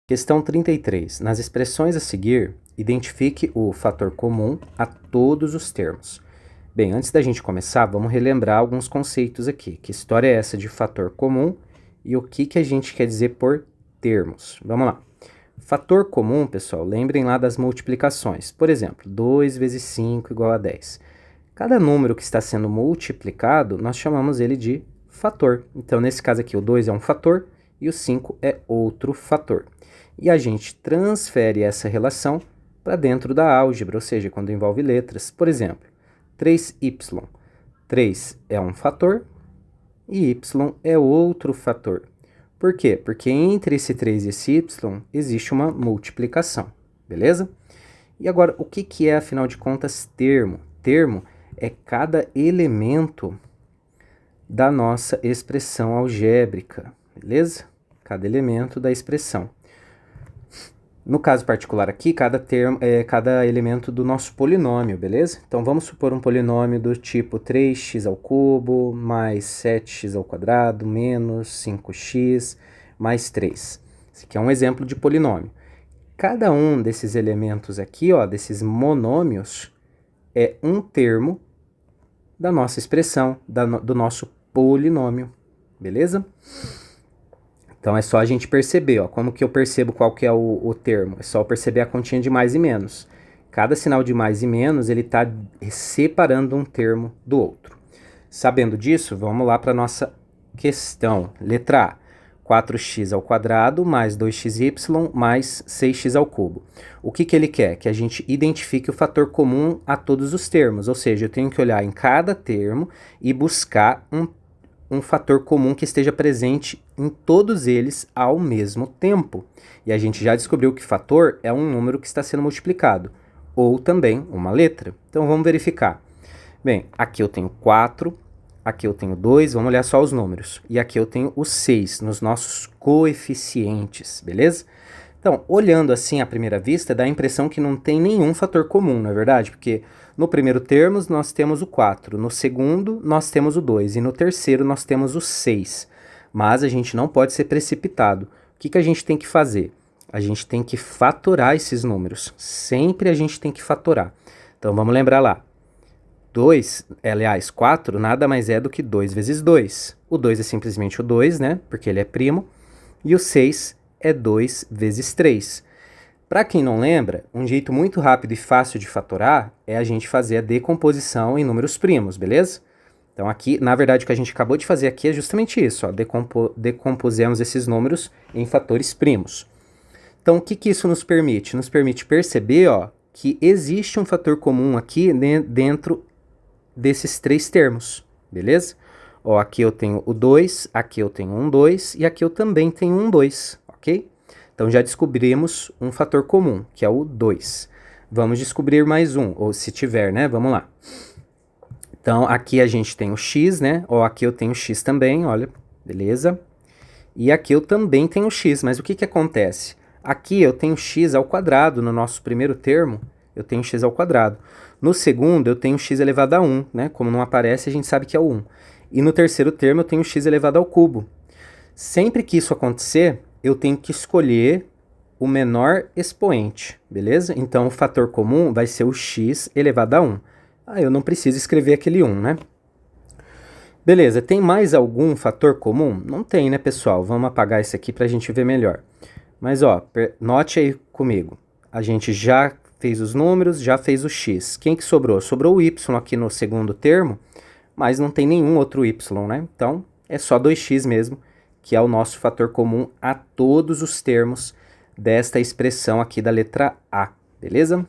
Questão 33. Nas expressões a seguir, identifique o fator comum a todos os termos. Bem, antes da gente começar, vamos relembrar alguns conceitos aqui. Que história é essa de fator comum e o que a gente quer dizer por termos? Vamos lá. Fator comum, pessoal, lembrem lá das multiplicações. Por exemplo, 2 vezes 5 igual a 10. Cada número que está sendo multiplicado, nós chamamos ele de fator. Então, nesse caso aqui, o 2 é um fator e o 5 é outro fator. E a gente transfere essa relação para dentro da álgebra, ou seja, quando envolve letras. Por exemplo, 3y. 3 é um fator e y é outro fator. Por quê? Porque entre esse 3 e esse y existe uma multiplicação, beleza? E agora, o que é, afinal de contas, termo? Termo é cada elemento da nossa expressão algébrica, beleza? Cada elemento da expressão. No caso particular aqui, cada elemento do nosso polinômio, beleza? Então, vamos supor um polinômio do tipo 3x ao cubo, mais 7x ao quadrado, menos 5x, mais 3. Esse aqui é um exemplo de polinômio. Cada um desses elementos aqui, ó, desses monômios, é um termo da nossa expressão, do nosso polinômio, beleza? Então, é só a gente perceber, ó, como que eu percebo qual que é o termo. É só eu perceber a continha de mais e menos. Cada sinal de mais e menos, ele está separando um termo do outro. Sabendo disso, vamos lá para a nossa questão. Letra A, 4x ao quadrado mais 2xy mais 6x ao cubo. O que ele quer? Que a gente identifique o fator comum a todos os termos. Ou seja, eu tenho que olhar em cada termo e buscar um fator comum que esteja presente em todos eles ao mesmo tempo. E a gente já descobriu que fator é um número que está sendo multiplicado, ou também uma letra. Então vamos verificar. Bem, aqui eu tenho 4, aqui eu tenho 2, vamos olhar só os números. E aqui eu tenho o 6 nos nossos coeficientes, beleza? Então, olhando assim à primeira vista, dá a impressão que não tem nenhum fator comum, não é verdade? Porque no primeiro termo nós temos o 4, no segundo nós temos o 2 e no terceiro nós temos o 6. Mas a gente não pode ser precipitado. O que a gente tem que fazer? A gente tem que fatorar esses números. Sempre a gente tem que fatorar. Então vamos lembrar lá. 4 nada mais é do que 2 vezes 2. O 2 é simplesmente o 2, né? Porque ele é primo. E o 6 é 2 vezes 3. Para quem não lembra, um jeito muito rápido e fácil de fatorar é a gente fazer a decomposição em números primos, beleza? Então aqui, na verdade, o que a gente acabou de fazer aqui é justamente isso, ó, decompusemos esses números em fatores primos. Então o que isso nos permite? Nos permite perceber, ó, que existe um fator comum aqui dentro desses três termos, beleza? Ó, aqui eu tenho o 2, aqui eu tenho um 2 e aqui eu também tenho um 2, ok? Então já descobrimos um fator comum, que é o 2. Vamos descobrir mais um, ou se tiver, né? Vamos lá. Então aqui a gente tem o x, né? Ó, aqui eu tenho o x também, olha, beleza? E aqui eu também tenho o x, mas o que acontece? Aqui eu tenho x ao quadrado, no nosso primeiro termo, eu tenho x ao quadrado. No segundo, eu tenho x elevado a 1, né? Como não aparece, a gente sabe que é o 1. E no terceiro termo, eu tenho x elevado ao cubo. Sempre que isso acontecer, eu tenho que escolher o menor expoente, beleza? Então, o fator comum vai ser o x elevado a 1. Eu não preciso escrever aquele 1, né? Beleza, tem mais algum fator comum? Não tem, né, pessoal? Vamos apagar isso aqui para a gente ver melhor. Mas, ó, note aí comigo. A gente já fez os números, já fez o x. Quem que sobrou? Sobrou o y aqui no segundo termo, mas não tem nenhum outro y, né? Então, é só 2x mesmo, que é o nosso fator comum a todos os termos desta expressão aqui da letra A, beleza?